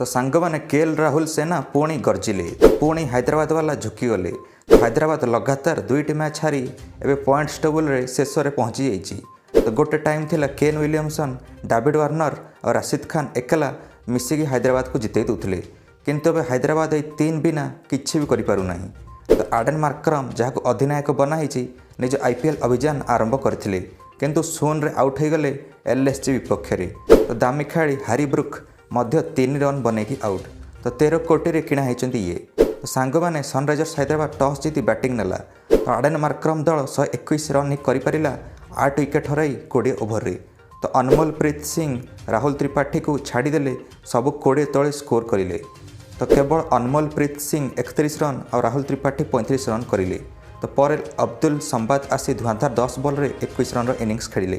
तो सांग मैंने केएल राहुल सेना पुणी गर्जिले तो पुणी हैदराबाद वाला झुकीगले। तो हैदराबाद लगातार दुईटी मैच हारी एवं पॉइंट्स टेबुल रे शेष में पहुँची जाइए। तो गोटे टाइम थिला केन विलियमसन, डेविड वार्नर और राशिद खान एकला मिसिकी हैदराबाद को जिते दूसरे, किंतु अब हैदराबाद ये तीन बिना किसी भी करें। तो आडेन मार्करम जहाँ अधिनायक बनाई निज आईपीएल अभियान आरंभ करते, किंतु शून्य आउट हो गले एलएसजी विपक्ष में। तो दामी खेलाड़ी हारी ब्रुक मध्य 3 रन बनैकी आउट। तो 13 कोटी रे किणा होती ये। तो सांग मैंने सनराइजर्स हैदराबाद टॉस जीति बैटिंग नेला। तो आडेन मार्करम दल 121 रन ही कर 8 विकेट हर 20 ओभर रे। तो अनमोल प्रीत सिंह, राहुल त्रिपाठी को छाड़देले सबू 20 तले स्कोर करें। तो केवल अनमोल प्रीत सिंह 31 रन और राहुल त्रिपाठी 35 रन करें। तो पर अब्दुल संबाद आसी धुआंधार 10 बॉल रे 21 रन इनिंग्स खेलिले।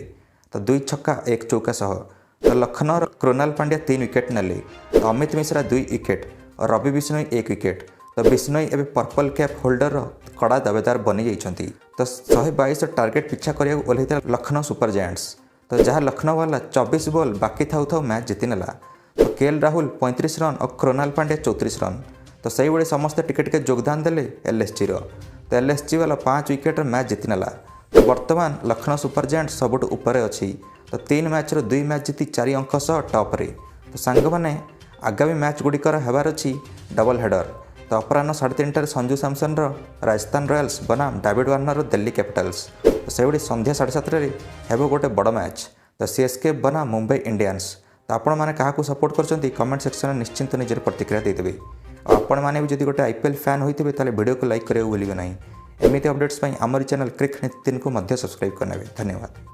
तो 2 छक्का 1 चौका सह। तो लखनऊ कृणाल पांड्या 3 विकेट नेले। तो अमित मिश्रा 2 विकेट और रवि बिश्नोई 1 विकेट। तो बिश्नोई एवं पर्पल कैप होल्डर कड़ा दावेदार बनी जाइछंती। तो 122 टार्गेट पिछा करिया ओल्लैता लखनऊ सुपर जायंट्स। तो जहाँ लखनऊ वाला 24 बॉल बाकी थाउ थाउ मैच जीति नेला। तो केएल राहुल 35 रन और कृणाल पांड्या 34 रन। तो सही भाई समस्ते टिके टिके योगदान देले एलएसजी रो। तो एलएसजी वाला 5 विकेट मैच जीति नेला। तो वर्तमान लखनऊ सुपर जायंट्स सबुठ ऊपर अच्छी। तो 3 मैच 2 मैच जीति 4 अंक सह टॉप रे। तो सांग मैंने आगामी मैच गुड़िकर हेबार अच्छी डबल हेडर। तो अपराह 3:30 संजू सैमसन राजस्थान रॉयल्स बनाम डेविड वार्नर दिल्ली कैपिटल्स। तो से संध्या 7:30 हेब गोटे बड़ मैच। तो सीएसके बनाम मुंबई इंडियंस। तो आपण मैंने क्या सपोर्ट कर कमेंट सेक्शन में निश्चिंत निजर प्रतिक्रिया देते। आपण मैंने भी जब गोटे आईपीएल फैन होते हैं वीडियो को लाइक करेंगे भूलिए ना। एमती अपडेट्स आमरी चैनल क्रिक नीति 3 को सब्सक्राइब करने। धन्यवाद।